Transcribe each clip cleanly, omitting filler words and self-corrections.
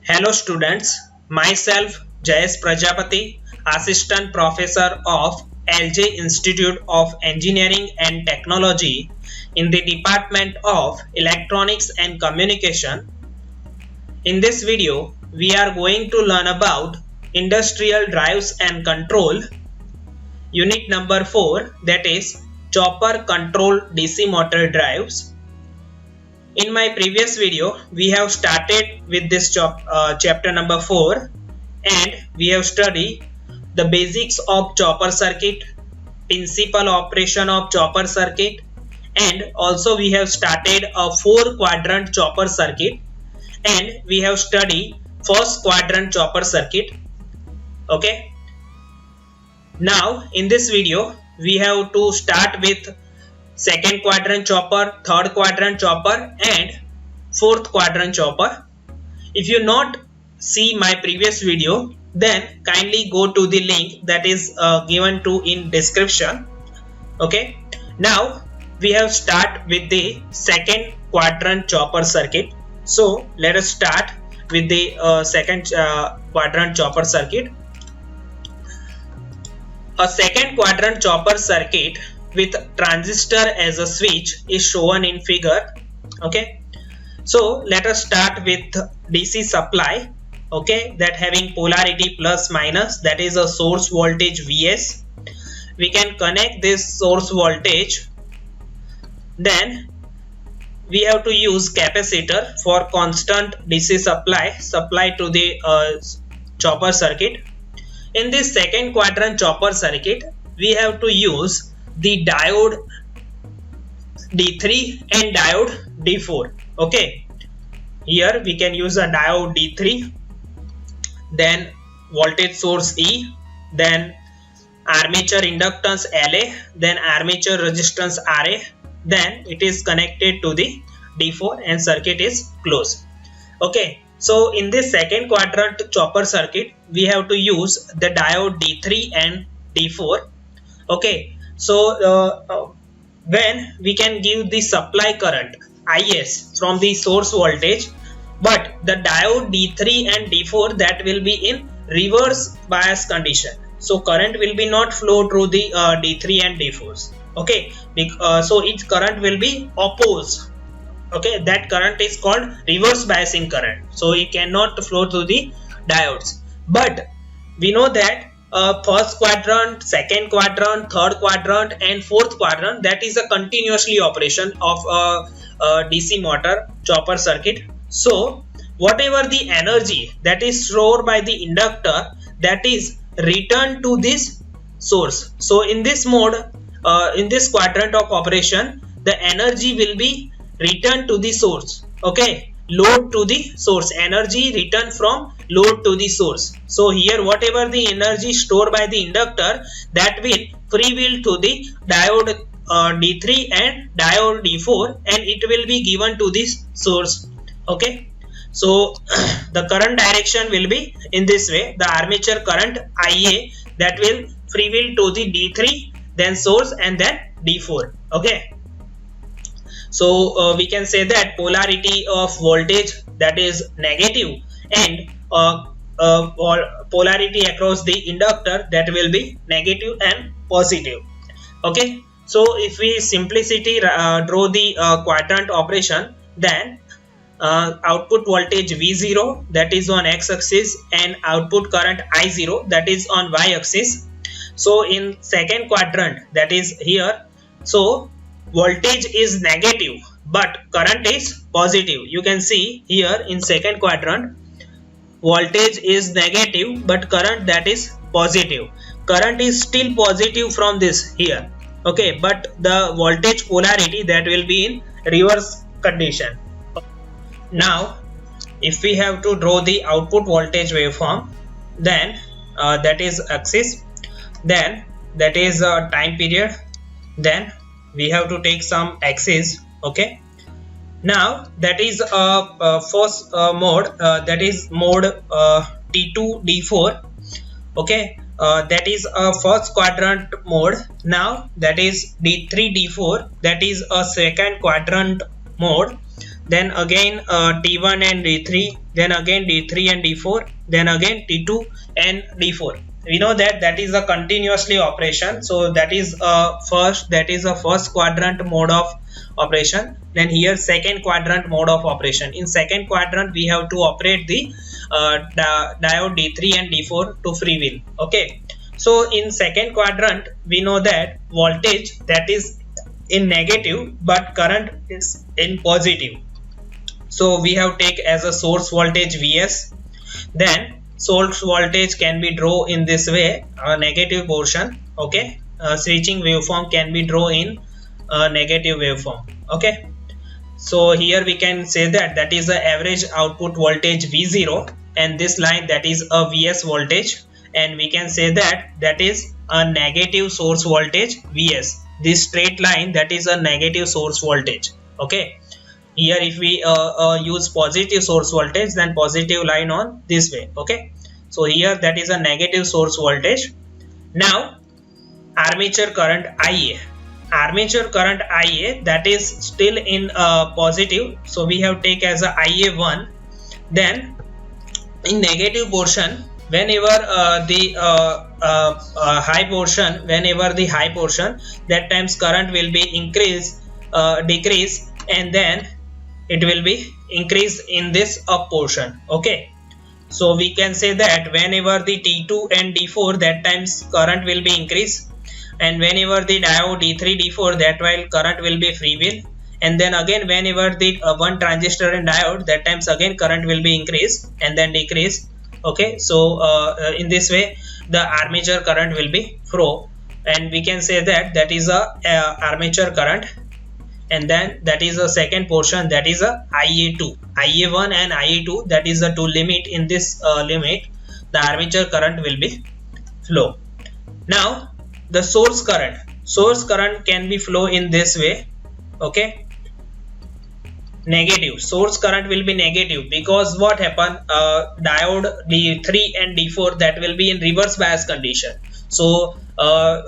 Hello students, myself Jayesh Prajapati, Assistant Professor of LJ Institute of Engineering and Technology in the Department of Electronics and Communication. In this video, we are going to learn about Industrial Drives and Control, Unit number 4, that is Chopper Control DC Motor Drives. In my previous video, we have started with this chapter number 4 and we have studied the basics of chopper circuit, principal operation of chopper circuit, and also we have started a 4-quadrant chopper circuit and we have studied first quadrant chopper circuit. Okay. Now in this video, we have to start with second quadrant chopper, third quadrant chopper and fourth quadrant chopper. If you not see my previous video, then kindly go to the link that is given to in description. Okay. Now we have start with the second quadrant chopper circuit. So let us start with the second quadrant chopper circuit. A second quadrant chopper circuit with transistor as a switch is shown in figure. Okay, so let us start with DC supply. Okay, that having polarity plus minus, that is a source voltage Vs. We can connect this source voltage. Then we have to use capacitor for constant DC supply to the chopper circuit. In this second quadrant chopper circuit, we have to use the diode D3 and diode D4. Okay, here we can use a diode D3, then voltage source E, then armature inductance LA, then armature resistance RA, then it is connected to the D4 and circuit is closed. Okay, so in this second quadrant chopper circuit, we have to use the diode D3 and D4. Okay, so when we can give the supply current Is from the source voltage, but the diode D3 and D4 that will be in reverse bias condition. So current will be not flow through the D3 and D4s. Okay, so its current will be opposed. Okay, that current is called reverse biasing current. So it cannot flow through the diodes. But we know that first quadrant, second quadrant, third quadrant and fourth quadrant, that is a continuously operation of a DC motor chopper circuit. So whatever the energy that is stored by the inductor, that is returned to this source. So in this mode, in this quadrant of operation, the energy will be returned to the source. Okay, load to the source, energy return from load to the source. So here whatever the energy stored by the inductor, that will free wheel to the diode D3 and diode D4 and it will be given to this source. Okay, so the current direction will be in this way. The armature current IA, that will free wheel to the D3, then source and then D4. Okay, so we can say that polarity of voltage, that is negative, and polarity across the inductor, that will be negative and positive. Okay, so if we simplicity draw the quadrant operation, then output voltage V0, that is on X axis, and output current I0, that is on Y axis. So in second quadrant, that is here, so voltage is negative but current is positive. You can see here in second quadrant, voltage is negative but current that is positive. Current is still positive from this here. Okay, but the voltage polarity, that will be in reverse condition. Now if we have to draw the output voltage waveform, then that is axis, then that is time period, then we have to take some axis. Okay, now that is first mode, that is mode T2 D4. Okay, that is a first quadrant mode. Now that is D3 D4, that is a second quadrant mode. then again T1 and D3, then again D3 and D4, then again T2 and D4. We know that that is a continuously operation, so that is a first quadrant mode of operation. Then here second quadrant mode of operation. In second quadrant we have to operate the diode D3 and D4 to free wheel. Okay, so in second quadrant we know that voltage that is in negative but current is in positive. So we have take as a source voltage Vs. Then source voltage can be drawn in this way, a negative portion. Okay, switching waveform can be drawn in a negative waveform. Okay, so here we can say that that is the average output voltage V0, and this line that is a Vs voltage, and we can say that that is a negative source voltage Vs. This straight line that is a negative source voltage. Okay, here if we use positive source voltage, then positive line on this way. Okay, so here that is a negative source voltage. Now armature current Ia, that is still in positive, so we have take as a Ia1. Then in negative portion, whenever the high portion, that times current will be decrease, and then it will be increase in this up portion. Okay, so we can say that whenever the T2 and D4, that times current will be increase, and whenever the diode D3 D4, that while current will be free wheel, and then again whenever the one transistor and diode, that times again current will be increase and then decrease. Okay, so in this way the armature current will be flow, and we can say that that is a armature current. And then that is a second portion, that is a Ia2, Ia1 and Ia2, that is the two limit. In this limit the armature current will be flow. Now the source current can be flow in this way. Okay, negative source current will be negative, because what happen, diode D3 and D4 that will be in reverse bias condition, so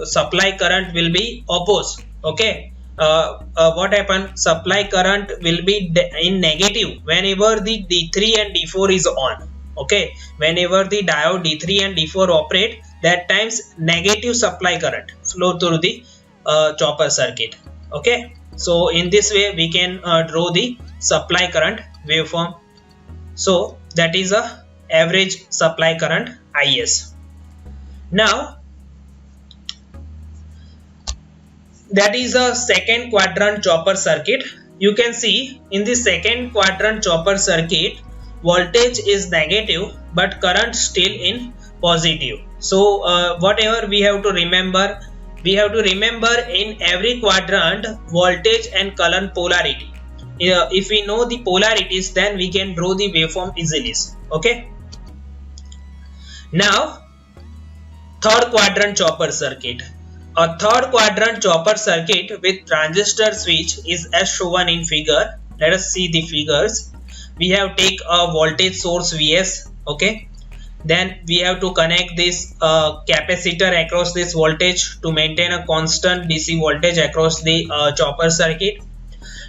supply current will be opposed. Okay, what happen, supply current will be in negative whenever the D3 and D4 is on. Okay, whenever the diode D3 and D4 operate, that times negative supply current flow through the chopper circuit. Okay, so in this way we can draw the supply current waveform. So that is a average supply current Is. Now that is a second quadrant chopper circuit. You can see in the second quadrant chopper circuit, voltage is negative but current still in positive. So whatever we have to remember, in every quadrant voltage and current polarity. If we know the polarities, then we can draw the waveform easily. Okay, now third quadrant chopper circuit. A third quadrant chopper circuit with transistor switch is as shown in figure. Let us see the figures. We have take a voltage source Vs. Okay, then we have to connect this capacitor across this voltage to maintain a constant DC voltage across the chopper circuit.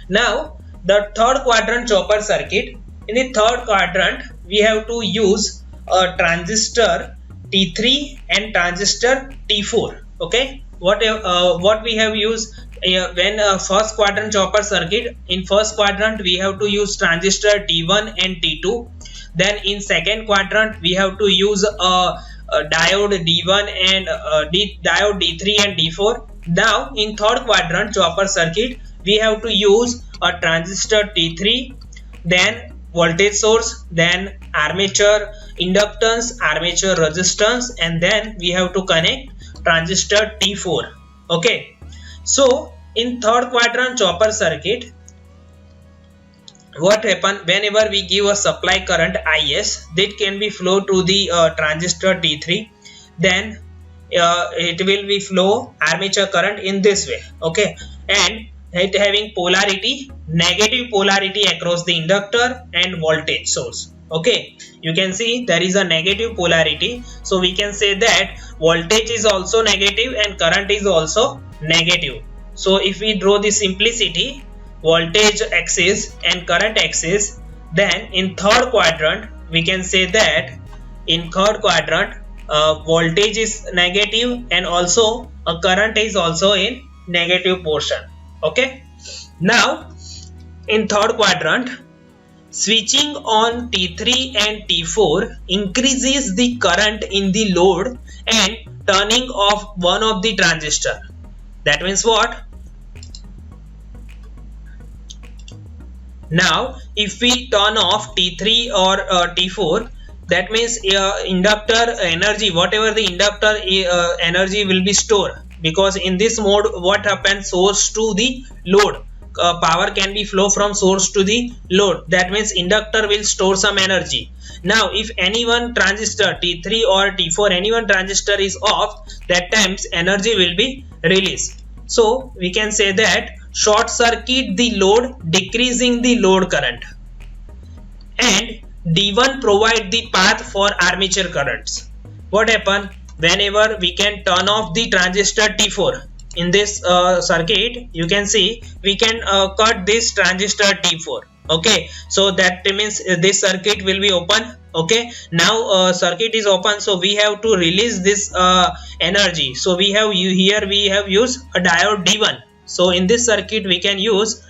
Now the third quadrant chopper circuit, in the third quadrant we have to use a transistor T3 and transistor T4. Okay, what we have used when first quadrant chopper circuit, in first quadrant we have to use transistor T1 and T2. Then in second quadrant we have to use a diode D1 and diode D3 and D4. Now in third quadrant chopper circuit we have to use a transistor T3, then voltage source, then armature inductance, armature resistance, and then we have to connect transistor T4. Okay, so in third quadrant chopper circuit, what happen, whenever we give a supply current Is, that can be flow to the transistor T3, then it will be flow armature current in this way. Okay, and it having polarity, negative polarity across the inductor and voltage source. Okay, you can see there is a negative polarity, so we can say that voltage is also negative and current is also negative. So if we draw the simplicity, voltage axis and current axis, then in third quadrant we can say that in third quadrant voltage is negative and also a current is also in negative portion. Okay, now in third quadrant, switching on T3 and T4 increases the current in the load and turning off one of the transistor. That means what? Now if we turn off T3 or T4, that means inductor energy, whatever the inductor energy will be stored, because in this mode what happens, source to the load, power can be flow from source to the load. That means inductor will store some energy. Now if any one transistor T3 or T4, any one transistor is off, that times energy will be released. So we can say that short circuit the load, decreasing the load current, and D1 provide the path for armature currents. What happen whenever we can turn off the transistor T4? In this circuit you can see we can cut this transistor T4. Okay, so that means this circuit will be open. Okay, now circuit is open, so we have to release this energy. So we have here we have used a diode D1. So in this circuit we can use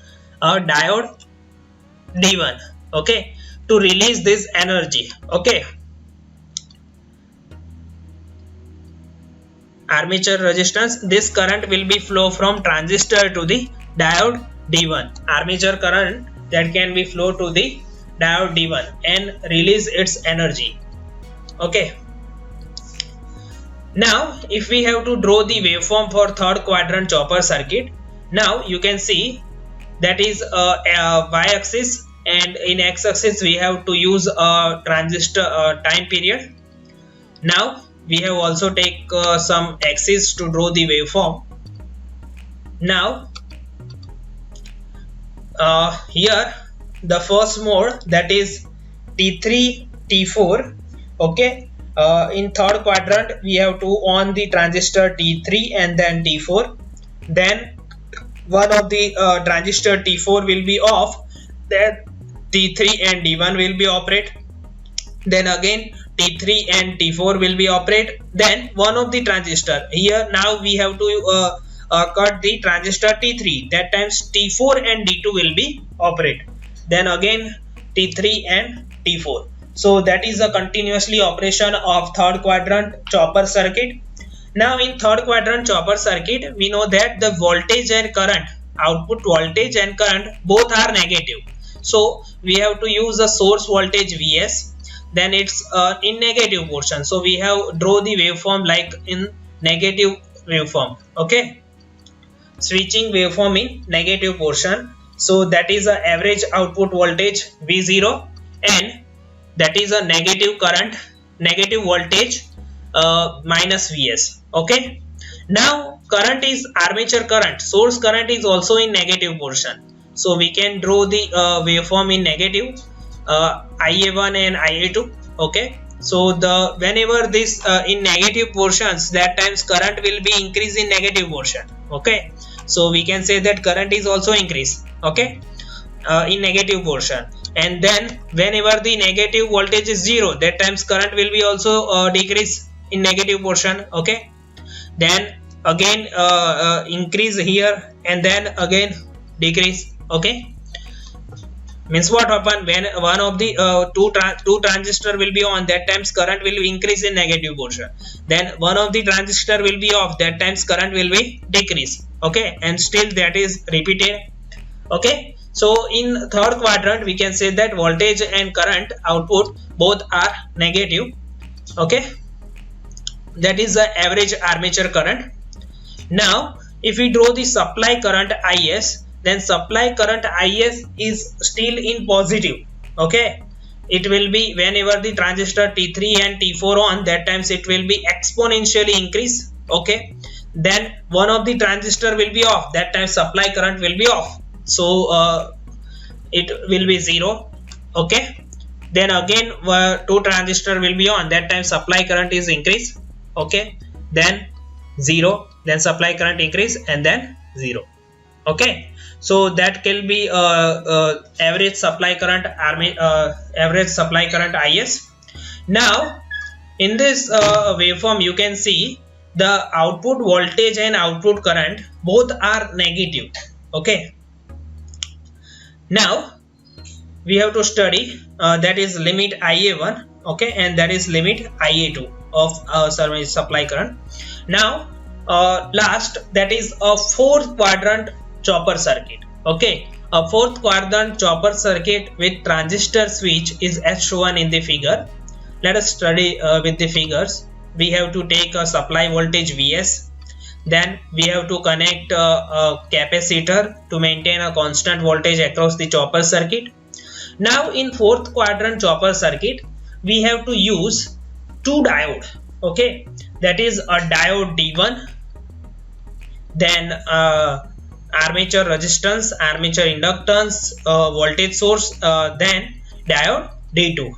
a diode D1, okay, to release this energy. Okay, armature resistance, this current will be flow from transistor to the diode D1. Armature current that can be flow to the diode D1 and release its energy. Okay, now if we have to draw the waveform for third quadrant chopper circuit, now you can see that is y-axis, and in x-axis we have to use a transistor time period. Now we have also take some axis to draw the waveform. Now here the first mode, that is T3 T4. Okay, in third quadrant we have to on the transistor T3 and then T4, then one of the transistor T4 will be off, then T3 and D1 will be operate, then again T3 and T4 will be operate, then one of the transistor here. Now we have to cut the transistor T3, that times T4 and D2 will be operate, then again T3 and T4. So that is a continuously operation of third quadrant chopper circuit. Now in third quadrant chopper circuit we know that the voltage and current, output voltage and current both are negative. So we have to use a source voltage Vs, then it's in negative portion. So we have draw the waveform like in negative waveform. Okay, switching waveform in negative portion. So that is a average output voltage V0, and that is a negative current, negative voltage minus Vs. Okay, now current is armature current, source current is also in negative portion. So we can draw the waveform in negative IA1 and IA2. Okay, so the whenever this in negative portions, that times current will be increased in negative portion. Okay, so we can say that current is also increased. Okay, in negative portion, and then whenever the negative voltage is 0, that times current will be also decrease in negative portion. Okay, then again increase here and then again decrease. Okay, means what happen when one of the two transistor will be on, that times current will increase in negative portion, then one of the transistor will be off, that times current will be decrease. Okay, and still that is repeated. Okay, so in third quadrant we can say that voltage and current output both are negative. Okay, that is the average armature current. Now if we draw the supply current Is, then supply current Is is still in positive. Okay, it will be whenever the transistor T3 and T4 on, that times it will be exponentially increase. Okay, then one of the transistor will be off, that time supply current will be off, so it will be 0. Okay, then again two transistor will be on, that time supply current is increase. Okay, then 0, then supply current increase, and then 0. Okay, So that can be average supply current average supply current is. Now in this waveform you can see the output voltage and output current both are negative. Okay, now we have to study that is limit IA1, okay, and that is limit IA2 of supply current. Now last, that is a fourth quadrant chopper circuit. Okay, a fourth quadrant chopper circuit with transistor switch is as shown in the figure. Let us study with the figures. We have to take a supply voltage Vs, then we have to connect a capacitor to maintain a constant voltage across the chopper circuit. Now in fourth quadrant chopper circuit we have to use two diode, okay, that is a diode D1, then armature resistance, armature inductance, voltage source, then diode D2.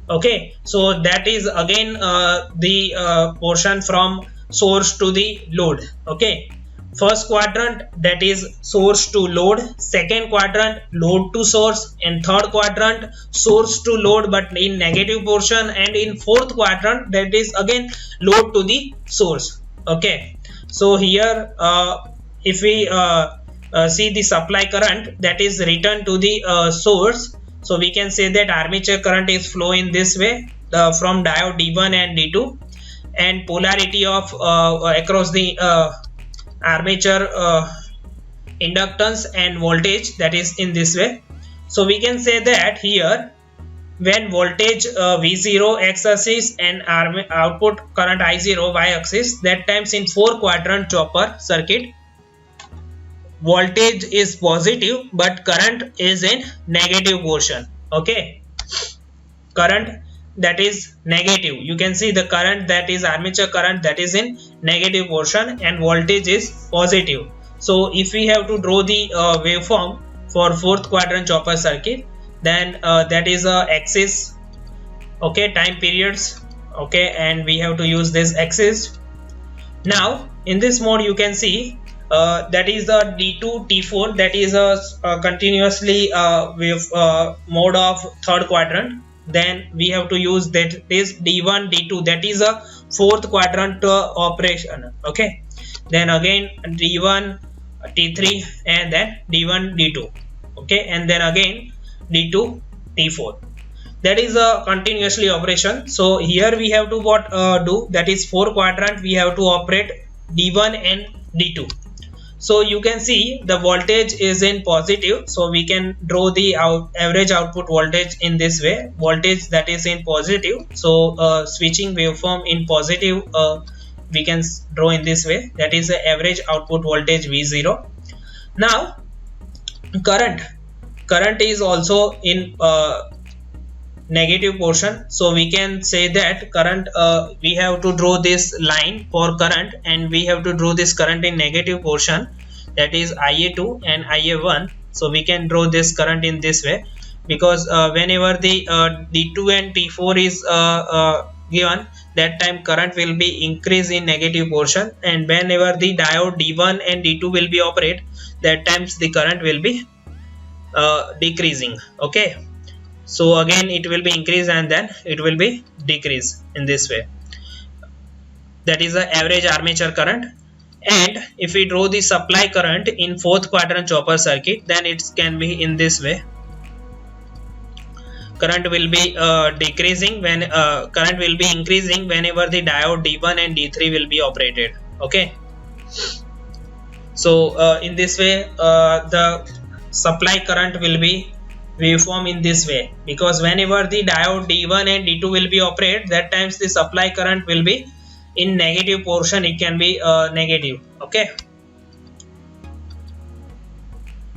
Okay, so that is again the portion from source to the load. Okay, first quadrant, that is source to load, second quadrant load to source, and third quadrant source to load but in negative portion, and in fourth quadrant that is again load to the source. Okay, so here if we see the supply current that is returned to the source, so we can say that armature current is flow in this way from diode D1 and D2, and polarity of across the armature inductance and voltage, that is in this way. So we can say that here when voltage V0 x axis and output current I0 y axis, that times in 4 quadrant chopper circuit voltage is positive but current is in negative portion. Okay, current that is negative, you can see the current, that is armature current, that is in negative portion, and voltage is positive. So if we have to draw the waveform for fourth quadrant chopper circuit, then that is a axis, okay, time periods, okay, and we have to use this axis. Now in this mode you can see that is the D2 T4, that is a continuously wave mode of third quadrant. Then we have to use that this D1 D2, that is a fourth quadrant operation. Okay, then again D1 T3 and then D1 D2, okay, and then again D2 T4, that is a continuously operation. So here we have to what do, that is 4 quadrant we have to operate D1 and D2. So you can see the voltage is in positive, so we can draw the average output voltage in this way, voltage that is in positive. So switching waveform in positive we can draw in this way, that is the average output voltage V0. Now current is also in negative portion, so we can say that current we have to draw this line for current, and we have to draw this current in negative portion, that is IA2 and IA1. So we can draw this current in this way, because whenever the D2 and T4 is given, that time current will be increase in negative portion, and whenever the diode D1 and D2 will be operate, that times the current will be decreasing. Okay, so again it will be increase and then it will be decrease in this way, that is the average armature current. And if we draw the supply current in fourth quadrant chopper circuit, then it can be in this way, current will be decreasing when current will be increasing whenever the diode D1 and D3 will be operated. Okay, so in this way the supply current will be waveform in this way, because whenever the diode D1 and D2 will be operated, that times the supply current will be in negative portion, it can be negative. Okay,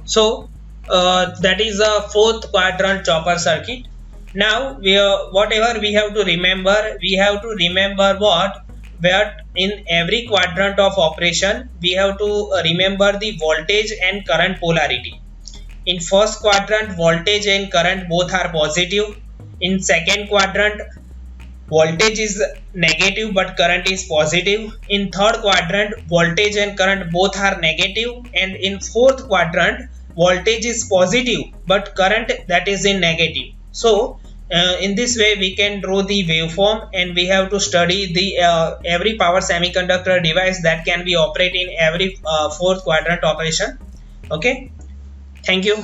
so that is a fourth quadrant chopper circuit. Now whatever we have to remember what, where in every quadrant of operation we have to remember the voltage and current polarity. In first quadrant voltage and current both are positive, in second quadrant voltage is negative but current is positive, in third quadrant voltage and current both are negative, and in fourth quadrant voltage is positive but current that is in negative. So in this way we can draw the waveform, and we have to study the every power semiconductor device that can be operated in every fourth quadrant operation. Okay, thank you.